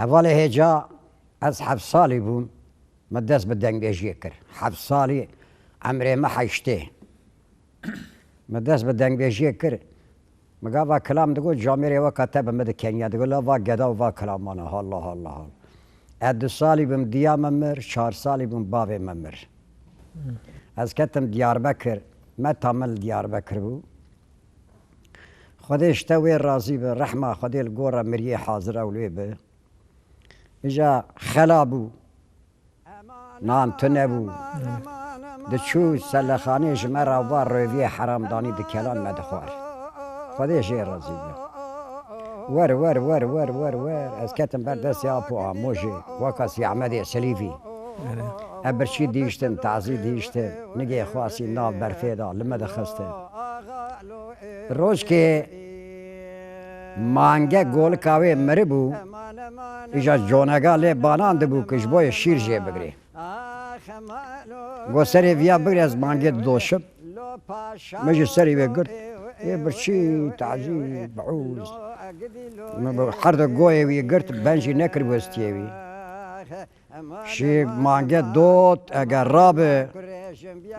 هەواڵێ هێجا ئەس 7 ساڵی بووم مە دەست بە دەنگبێژیە کرد 7 ساڵی ئەمرێمە حەیشتێ مە دەست بە دەنگبێژیە کرد مگاوا کلام دەگوت جامێرێوە کاتە بەمە دەکەنیا دەگوت لاوا گەدا و وا کلامانە هەڵڵا هەڵڵا هەڵ ئە 2 ساڵی بم دیامە مر 4 ساڵی بووم باوێمە مر ئەس کەتم دیاربەکر مە تامە لە دیاربەکر بوو خودێ شتە وێ ڕازی بە ڕەحما خودێ لە گۆڕە مریە حازرە و لێ بە ئیجا خەلا بوو نان تو نەبوو دەچوو سەلەخانەی ژمە ڕاوا ڕێڤیە حەرامدانی دکەلان مە دەخوار خودێ ژێ ڕازی بە وەر وەر وەر وەر وەر وەر ئەس کەتم بەردەستی ئاپۆ ئامۆژێ وەکەسی ئەحمەدێ سەلیڤی ئەبرچی دیشتن تازی دیشتن نگێ خواسی ناو بەرفێدا لمە دەخستن ڕۆژکێ مانگە گۆڵ کاوێ مرە بوو ئیجا جۆنەگا لێ بانان دەبوو کەش بۆیە شیر ژێ بگرێ بۆ سەرێ ڤیا بگرێ ئەس مانگێت دۆشم مەژی سەری وێ گرت ێ برچی تازی بەعوز هەردە گۆیەوی گرت بەنجی نەکرد وەستیێوی شی مانگە دۆت ئەگەر ڕابێ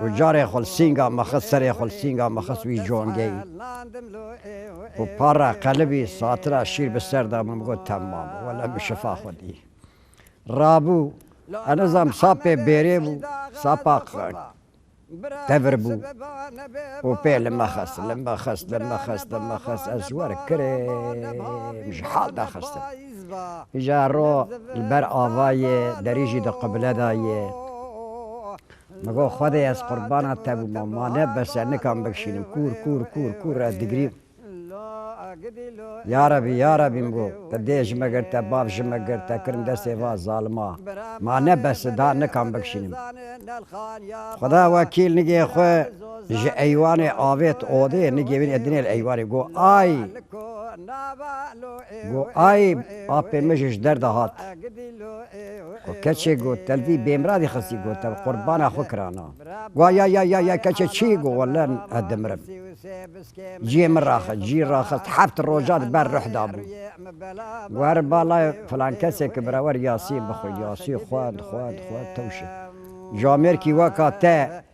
و جارێ خۆلسینگا مەخست سەرێ خۆلسینگا مەخست وی جۆنگەی و پارە قەلبی ساترا شیر بەسەردا من بگۆت تەمام وەلە بشفا خودی ڕابوو ئەنەزانم ساپێ بێرێ بوو ساپا تەڤر بوو و پێ لەمە خەست لەمە خەست لەمە خەست لەمە خەست ئەس وەرە کرێ حاڵ داخستم ئیجا ڕۆ بەر ئاوایە دەریژی دە قبلەدایە مەگۆ خودێ ئەس قوربانە تەبوو مامانە بەسەر نکام بکشینم کور کور کور کور ئە دیگریم یارەبی یارەبیم بۆ کە دێ ژمەگرتە باv ژمەگرتە کردم دەستێ وا زاڵما مانە بەسدا نکام بکشینم خدا وەکیل نگێ خوێ ji eywanê avêt odê nigêvin edinê li eywanê got ay got ay apê min ji derda hat keçê got telvî bêmiradî xistî got te qurbana xwe kirana got ya keçê çî got wele edimirim ciyê min raxist cî raxist heft roja di ber rih dabû wer balay filan kesê ki birawer yasîn bixwe yasî xwend xwend xwend tewşe jamêrkî weka te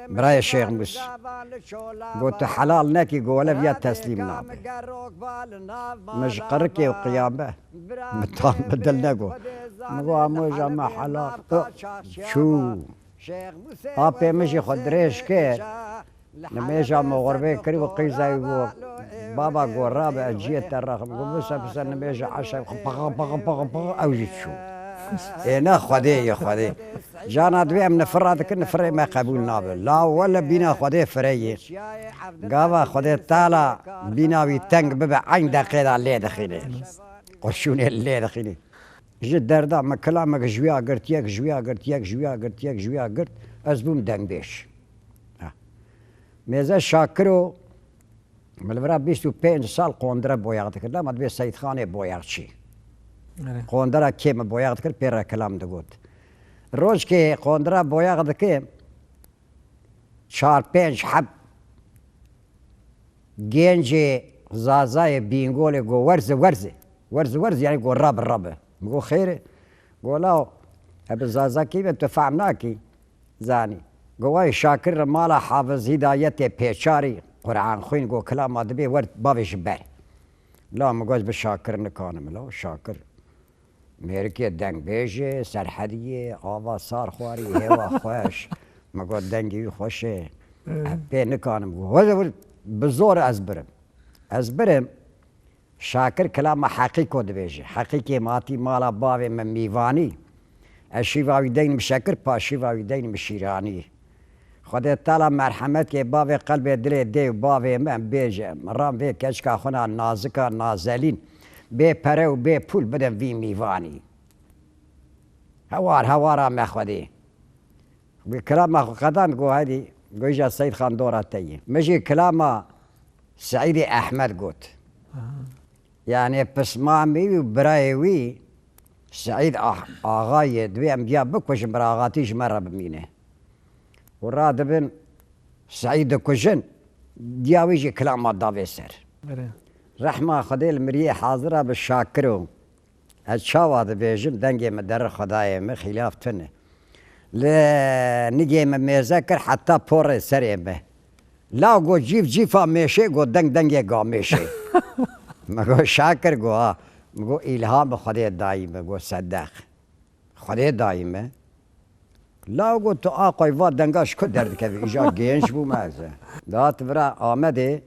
برای شیخ موس گوت حلال نکی گوله بیا تسلیم نابه مش قرکی و قیامه متان بدل نگو مگو اموجا ما حلال شو آپی مشی خود ریش کرد نمیجا مغربه کری و قیزای گو بابا گو رابع اجیت ترخم گو بسا بسا نمیجا عشق پاقا پاقا پاقا پاقا اوجید شو اینا خودی یا خودی جانا دویم نفرات کن نفره ما قبول نابه لا ولا بینا خودی فریه گاوا خودی تالا بیناوی تنگ ببه عین دقیقه لی دخیله قشونه لی دخیله جد دردا ما کلامك جویا گرت یک جویا گرت یک جویا گرت یک جویا گرت از بوم دنگ بیش میزه شاکرو ملورا 25 سال قندره بویاغت کرد ما دوی سید خانه بویاغ چی قندره کم بویاغت کرد پیر کلام دگوت روز که قندره بویاغ دکه 4-5 حب گنج زازای بینگول گو ورز یعنی گو رب گو خیره گو لاو اب زازا کی به تو فهمنا کی زانی گوای شاکر مالا حافظ هدایت پیچاری قرآن خوین گو کلام ادبی ورد باوش بر لا مگوز به شاکر نکانم لا شاکر میرکی دنگ بیجه سرحدیه آوا سار خواری هوا خوش مگو دنگی خوشه به نکانم گو بزور از برم شاکر کلام حقیقو دبیجه حقیقی ماتی مالا باوی من میوانی اشیواوی دین مشکر پاشیواوی دین مشیرانی خدا تعالی مرحمت که باوی قلب دل دی باوی من بیجه مرام وی کچکا خونا نازکا نازلین به پره و به پول بدم وی میوانی هوارا مخودی بكلام قدام جو هذه جوجا سيد خان دورة تي مجي كلامه سعيد أحمد قوت يعني بسمامي وبرايوي سعيد آغاي دوي أمجا بكوش براغاتيش مرة بمينه ورادبن سعيد كوجن دياويجي كلامه دافي سر رحمة خدي المريه حاضرة بالشاكرو الشاوات بيجم دنجي مدر خداي ما خلاف تنه لا نجي مذاكر حتى بور سريمه لا قو جيفا ماشي قو دنجي قا ماشي ما قو شاكر قو ما قو الهام خداي دايمه قو صدق خداي دايمه لا قو تو اقوي وا دنگاش کو درد كبي اجا گنج بو مازه دات برا آمده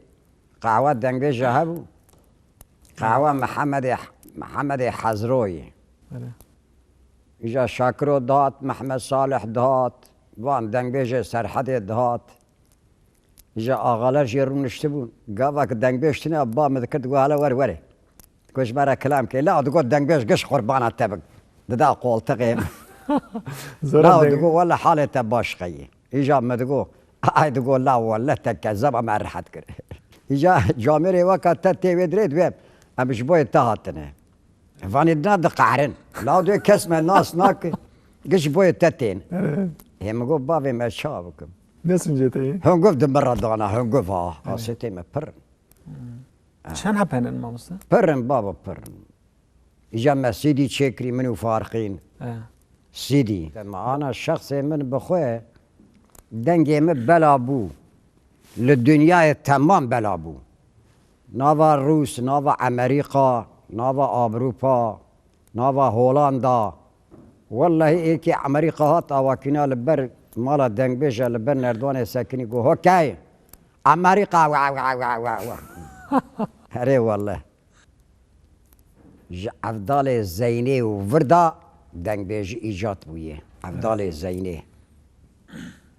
قهوه دنگ جهبو قهوه محمد حزروی اجا شاکرو دات محمد صالح دات وان دنگ بیجه سرحد دات اجا آغالر جیرون نشتبون قاوك دنگ بیشتنی ابا مذكرت قو هلا ور كوش مرا كلام كي لا تقول دنگ بيش قش قربانه تبق دا قول تقيم لا تقول ولا حالة باش خي اجا ما تقول هاي تقول لا ولا تكذب ما رحت كر اجا جامري وقت تتي ودريد ويب امش بوي تهاتنا فاني ناد قعرن لا دو كسم الناس ناك قش بوي تتين هم قول بابي ما شابكم ناس من جيتي هم قف دمر دانا هم قف قصتي ما برن شان حبهن الماموسة؟ برن بابا برن اجا ما سيدي تشكري منو فارقين سيدي لما انا الشخص من بخوه دنجي بلا بو للدنيا تمام بلا بو نافا روس نافا امريكا نافا اوروبا نافا هولندا والله ايكي امريكا هات اواكينا لبر مالا دنگ بيجا لبر نردوان ساكني قو هو كاي امريكا وا هري والله افضل الزيني وفردا دنگ بيجي ايجاد بويه افضل الزيني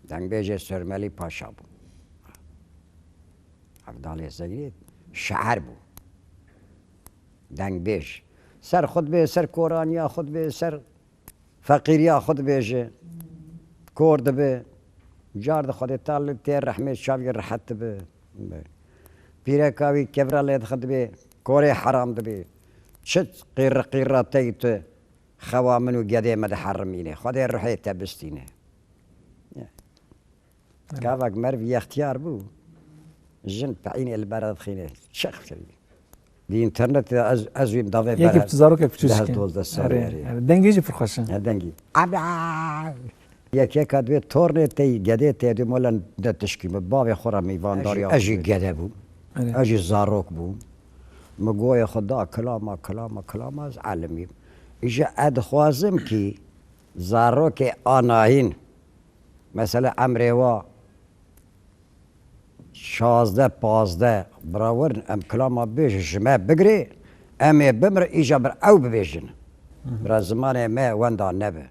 دنگ بيجي سرمالي باشا بو افضل الزيني شعر بو دنگ بيج سر خود به سر کورانیا خود به سر فقیریا خود بيجي كورد به جارد خود تعال تير رحمه شافي رحت به پیره کاوی کبرا لید خود به کوره حرام به شت قير تيت خوا منو قدي مد حرمينه خدي روحي تبستينه كافك مرفي اختيار بو جن بعيني البرد خينه شخ دي انترنت ازوين دافي ياكي بتزارو كيف ده تشوشك دول ده السرير دنجيجي فرخشن دنجي ياك ياك ادوي تورني تي قدي تي دي مولا ده تشكي بابي خورا ميفان داريا اجي قدي بو اجي زاروك بو مقوي خدا كلام از عالمي اجا ادخوازم كي زاروك آناهين مثلا امريوا 16 15 براورن ام كلام بيج جماع بقري امي بمر اجا بر او ببيجن برا زمان ما وندا نبه